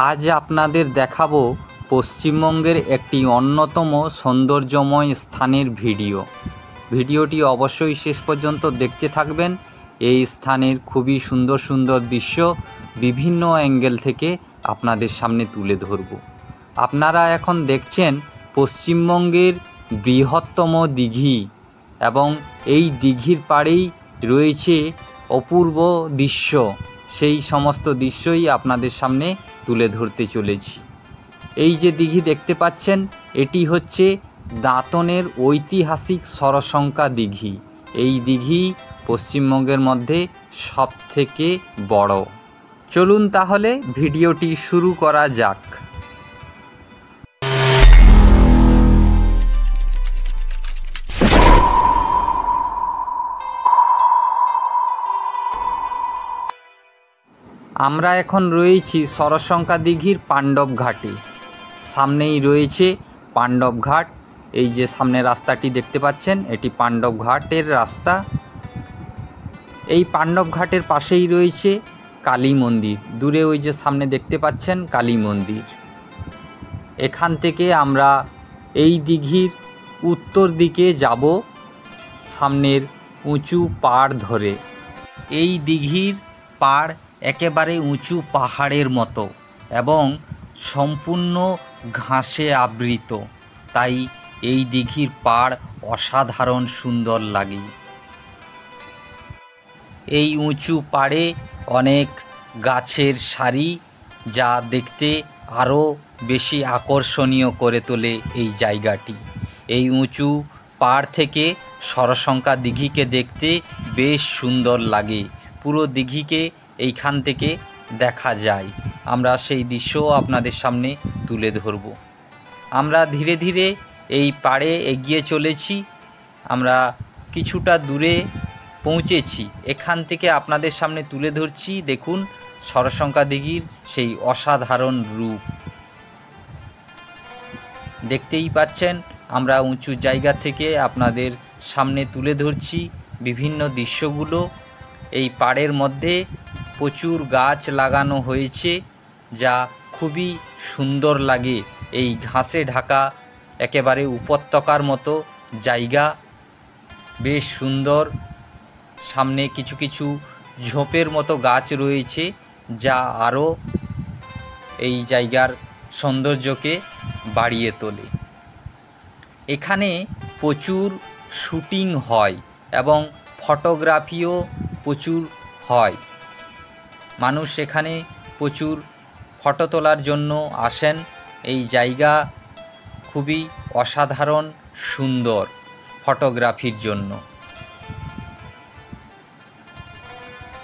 আজ আপনাদের দেখাবো পশ্চিমবঙ্গের একটি অন্যতম সৌন্দর্যময় স্থানের ভিডিওটি অবশ্যই শেষ পর্যন্ত দেখতে থাকবেন। এই স্থানের খুবই সুন্দর সুন্দর দৃশ্য বিভিন্ন অ্যাঙ্গেল থেকে আপনাদের সামনে তুলে ধরব। আপনারা এখন দেখছেন পশ্চিমবঙ্গের বৃহত্তম দিঘি এবং এই দিঘির পাড়েই রয়েছে অপূর্ব দৃশ্য। সেই সমস্ত দৃশ্যই আপনাদের সামনে তুলে ধরতে চলেছি। এই যে দিঘি দেখতে পাচ্ছেন, এটি হচ্ছে দাঁতনের ঐতিহাসিক সরসংখ্যা দিঘি। এই দিঘি পশ্চিমবঙ্গের মধ্যে সবথেকে বড়। চলুন তাহলে ভিডিওটি শুরু করা যাক। আমরা এখন রয়েছি সরসংখ্যা দিঘির পাণ্ডব ঘাটে। সামনেই রয়েছে পাণ্ডব ঘাট। এই যে সামনে রাস্তাটি দেখতে পাচ্ছেন, এটি পাণ্ডব ঘাটের রাস্তা। এই পাণ্ডব ঘাটের পাশেই রয়েছে কালী মন্দির। দূরে ওই যে সামনে দেখতে পাচ্ছেন কালী মন্দির। এখান থেকে আমরা এই দিঘির উত্তর দিকে যাব সামনের উঁচু পাড় ধরে। এই দিঘির পাড় একেবারে উঁচু পাহাড়ের মতো এবং সম্পূর্ণ ঘাসে আবৃত, তাই এই দিঘির পাড় অসাধারণ সুন্দর লাগে। এই উঁচু পাড়ে অনেক গাছের সারি, যা দেখতে আরও বেশি আকর্ষণীয় করে তোলে এই জায়গাটি। এই উঁচু পাড় থেকে সরসংখ্যা দিঘিকে দেখতে বেশ সুন্দর লাগে। পুরো দিঘিকে এইখান থেকে দেখা যায়। আমরা সেই দৃশ্যও আপনাদের সামনে তুলে ধরব। আমরা ধীরে ধীরে এই পাড়ে এগিয়ে চলেছি। আমরা কিছুটা দূরে পৌঁছেছি। এখান থেকে আপনাদের সামনে তুলে ধরছি, দেখুন সরসংখ্যা দিঘির সেই অসাধারণ রূপ। দেখতেই পাচ্ছেন, আমরা উঁচু জায়গা থেকে আপনাদের সামনে তুলে ধরছি বিভিন্ন দৃশ্যগুলো। এই পাড়ের মধ্যে প্রচুর গাছ লাগানো হয়েছে, যা খুবই সুন্দর লাগে। এই ঘাসে ঢাকা একেবারে উপত্যকার মতো জায়গা, বেশ সুন্দর। সামনে কিছু কিছু ঝোপের মতো গাছ রয়েছে, যা আরও এই জায়গার সৌন্দর্যকে বাড়িয়ে তোলে। এখানে প্রচুর শুটিং হয় এবং ফটোগ্রাফিও প্রচুর হয়। মানুষ এখানে প্রচুর ফটো তোলার জন্য আসেন। এই জায়গা খুবই অসাধারণ সুন্দর ফটোগ্রাফির জন্য।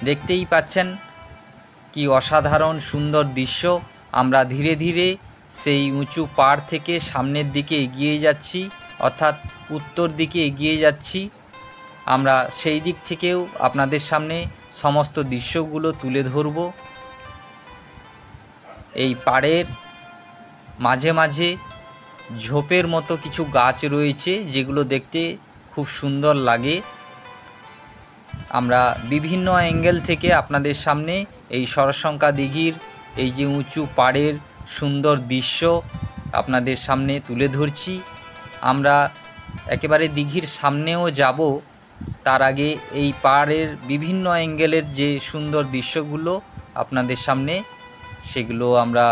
দেখতেই পাচ্ছেন কি অসাধারণ সুন্দর দৃশ্য। আমরা ধীরে ধীরে সেই উঁচু পাড় থেকে সামনের দিকে এগিয়ে যাচ্ছি, অর্থাৎ উত্তর দিকে এগিয়ে যাচ্ছি। আমরা সেই দিক থেকেও আপনাদের সামনে সমস্ত দৃশ্যগুলো তুলে ধরব। এই পাড়ের মাঝে মাঝে ঝোপের মতো কিছু গাছ রয়েছে, যেগুলো দেখতে খুব সুন্দর লাগে। আমরা বিভিন্ন অ্যাঙ্গেল থেকে আপনাদের সামনে এই সরসংখ্যা দিঘির এই যে উঁচু পাড়ের সুন্দর দৃশ্য আপনাদের সামনে তুলে ধরছি। আমরা একেবারে দিঘির সামনেও যাব, তার আগে এই পাড়ের বিভিন্ন অ্যাঙ্গেলের যে সুন্দর দৃশ্যগুলো আপনাদের সামনে, সেগুলো আমরা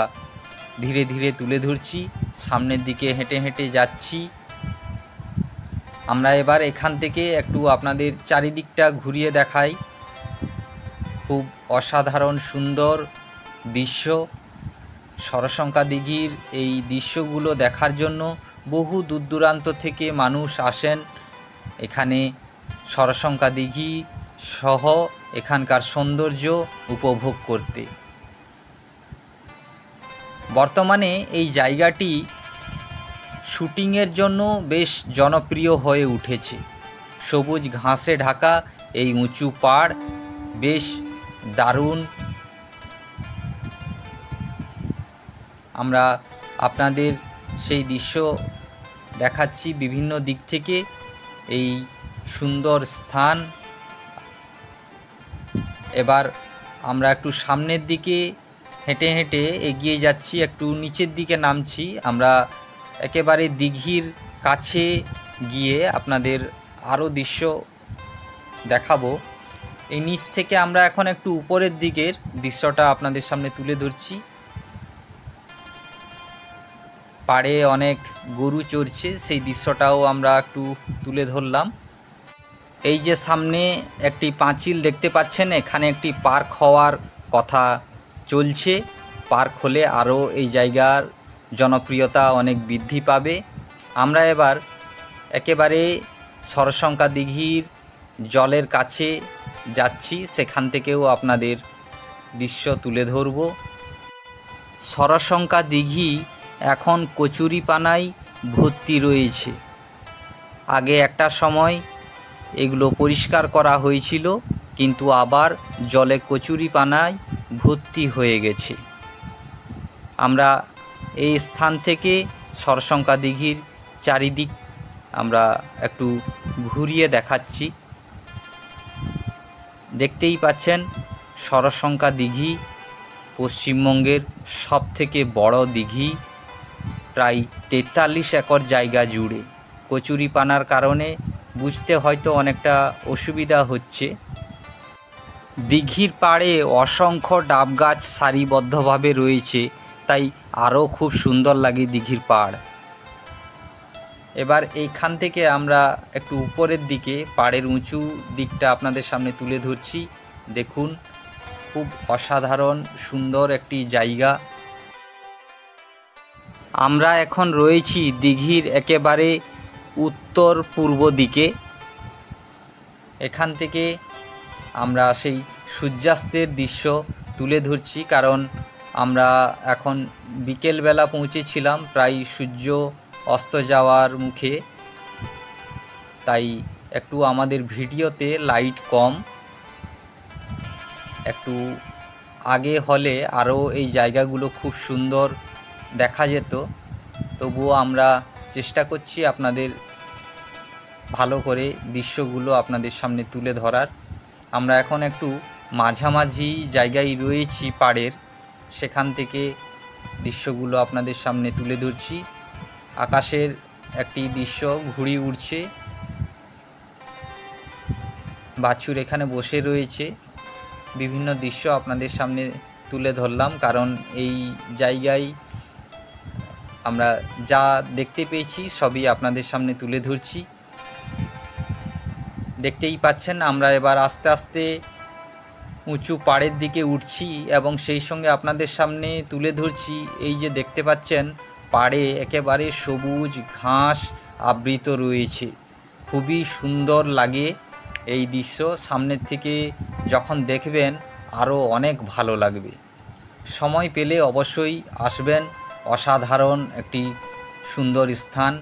ধীরে ধীরে তুলে ধরছি। সামনের দিকে হেঁটে হেঁটে যাচ্ছি। আমরা এবার এখান থেকে একটু আপনাদের চারিদিকটা ঘুরিয়ে দেখাই। খুব অসাধারণ সুন্দর দৃশ্য। সরসংখ্যা দিঘির এই দৃশ্যগুলো দেখার জন্য বহু দূর দূরান্ত থেকে মানুষ আসেন এখানে সরসংখ্যা দিঘি সহ এখানকার সৌন্দর্য উপভোগ করতে। বর্তমানে এই জায়গাটি শুটিংয়ের জন্য বেশ জনপ্রিয় হয়ে উঠেছে। সবুজ ঘাসে ঢাকা এই উঁচু পাড় বেশ দারুণ। আমরা আপনাদের সেই দৃশ্য দেখাচ্ছি বিভিন্ন দিক থেকে। এই সুন্দর স্থান। এবার আমরা একটু সামনের দিকে হেঁটে হেঁটে এগিয়ে যাচ্ছি, একটু নিচের দিকে নামছি। আমরা একেবারে দিঘির কাছে গিয়ে আপনাদের আরও দৃশ্য দেখাবো। এই নিচ থেকে আমরা এখন একটু উপরের দিকের দৃশ্যটা আপনাদের সামনে তুলে ধরছি। পাড়ে অনেক গরু চড়ছে, সেই দৃশ্যটাও আমরা একটু তুলে ধরলাম। এই যে সামনে একটি পাঁচিল দেখতে পাচ্ছেন, এখানে একটি পার্ক হওয়ার কথা চলছে। পার্ক হলে আরও এই জায়গার জনপ্রিয়তা অনেক বৃদ্ধি পাবে। আমরা এবার একেবারে সরসংখ্যা দিঘির জলের কাছে যাচ্ছি, সেখান থেকেও আপনাদের দৃশ্য তুলে ধরব। সরসংখ্যা দিঘি এখন কচুরিপানায় ভর্তি রয়েছে। আগে একটা সময় এগুলো পরিষ্কার করা হয়েছিল, কিন্তু আবার জলে কচুরিপানায় ভর্তি হয়ে গেছে। আমরা এই স্থান থেকে সরসংখ্যা দিঘির চারিদিক আমরা একটু ঘুরিয়ে দেখাচ্ছি। দেখতেই পাচ্ছেন সরসংখ্যা দিঘি পশ্চিমবঙ্গের সবথেকে বড় দিঘি, প্রায় 43 একর জায়গা জুড়ে। কচুরিপানার কারণে বুঝতে হয়তো অনেকটা অসুবিধা হচ্ছে। দিঘির পাড়ে অসংখ্য ডাব গাছ সারিবদ্ধভাবে রয়েছে, তাই আরও খুব সুন্দর লাগে দিঘির পাড়। এবার এইখান থেকে আমরা একটু উপরের দিকে পাড়ের উঁচু দিকটা আপনাদের সামনে তুলে ধরছি। দেখুন, খুব অসাধারণ সুন্দর একটি জায়গা। আমরা এখন রয়েছি দিঘির একেবারে উত্তর পূর্ব দিকে। এখান থেকে আমরা সেই সূর্যাস্তের দৃশ্য তুলে ধরছি, কারণ আমরা এখন বিকেলবেলা পৌঁছেছিলাম, প্রায় সূর্য অস্ত যাওয়ার মুখে, তাই একটু আমাদের ভিডিওতে লাইট কম। একটু আগে হলে আরও এই জায়গাগুলো খুব সুন্দর দেখা যেত। তবুও আমরা চেষ্টা করছি আপনাদের ভালো করে দৃশ্যগুলো আপনাদের সামনে তুলে ধরার। আমরা এখন একটু মাঝামাঝি জায়গায় রয়েছি পাড়ের, সেখান থেকে দৃশ্যগুলো আপনাদের সামনে তুলে ধরছি। আকাশের একটি দৃশ্য, ঘুড়ি উড়ছে, বাছুর এখানে বসে রয়েছে। বিভিন্ন দৃশ্য আপনাদের সামনে তুলে ধরলাম, কারণ এই জায়গায় আমরা যা দেখতে পেয়েছি সবই আপনাদের সামনে তুলে ধরছি। দেখতেই পাচ্ছেন আমরা এবার আস্তে আস্তে উঁচু পাড়ের দিকে উঠছি, এবং সেই সঙ্গে আপনাদের সামনে তুলে ধরছি এই যে দেখতে পাচ্ছেন পাড়ে একেবারে সবুজ ঘাস আবৃত রয়েছে। খুবই সুন্দর লাগে এই দৃশ্য। সামনের থেকে যখন দেখবেন আরও অনেক ভালো লাগবে। সময় পেলে অবশ্যই আসবেন, অসাধারণ একটি সুন্দর স্থান।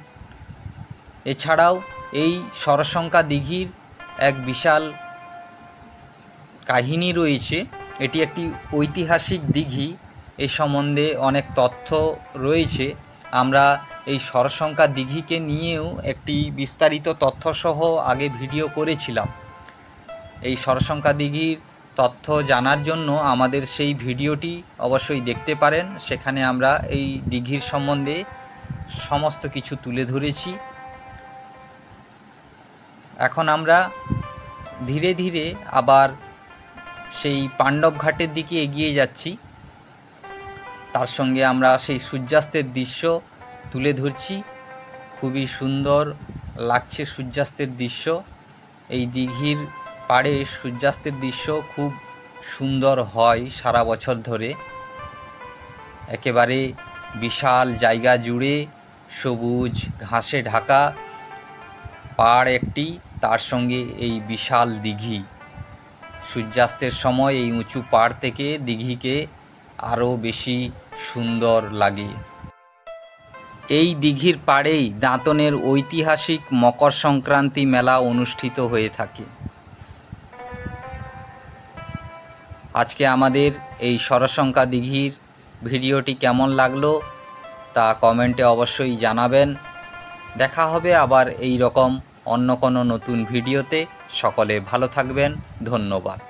এছাড়াও এই সরসংখ্যা দিঘির এক বিশাল কাহিনী রয়েছে। এটি একটি ঐতিহাসিক দিঘি, এ সম্বন্ধে অনেক তথ্য রয়েছে। আমরা এই সরসংখ্যা দিঘিকে নিয়েও একটি বিস্তারিত তথ্যসহ আগে ভিডিও করেছিলাম। এই সরসংখ্যা দিঘির তথ্য জানার জন্য আমাদের সেই ভিডিওটি অবশ্যই দেখতে পারেন। সেখানে আমরা এই দিঘির সম্বন্ধে সমস্ত কিছু তুলে ধরেছি। এখন আমরা ধীরে ধীরে আবার সেই পাণ্ডব ঘাটের দিকে এগিয়ে যাচ্ছি। তার সঙ্গে আমরা সেই সূর্যাস্তের দৃশ্য তুলে ধরছি। খুবই সুন্দর লাগছে সূর্যাস্তের দৃশ্য। এই দিঘির পাড়ে সূর্যাস্তের দৃশ্য খুব সুন্দর হয় সারা বছর ধরে। একেবারে বিশাল জায়গা জুড়ে সবুজ ঘাসে ঢাকা পাড় একটি, তার সঙ্গে এই বিশাল দিঘি। সূর্যাস্তের সময় এই উঁচু পাড় থেকে দিঘিকে আরও বেশি সুন্দর লাগে। এই দিঘির পাড়েই দাঁতনের ঐতিহাসিক মকর সংক্রান্তি মেলা অনুষ্ঠিত হয়ে থাকে। আজকে আমাদের এই সরসংখ্যা দিঘির ভিডিওটি কেমন লাগলো তা কমেন্টে অবশ্যই জানাবেন। দেখা হবে আবার এই রকম অন্য কোনো নতুন ভিডিওতে। সকলে ভালো থাকবেন। ধন্যবাদ।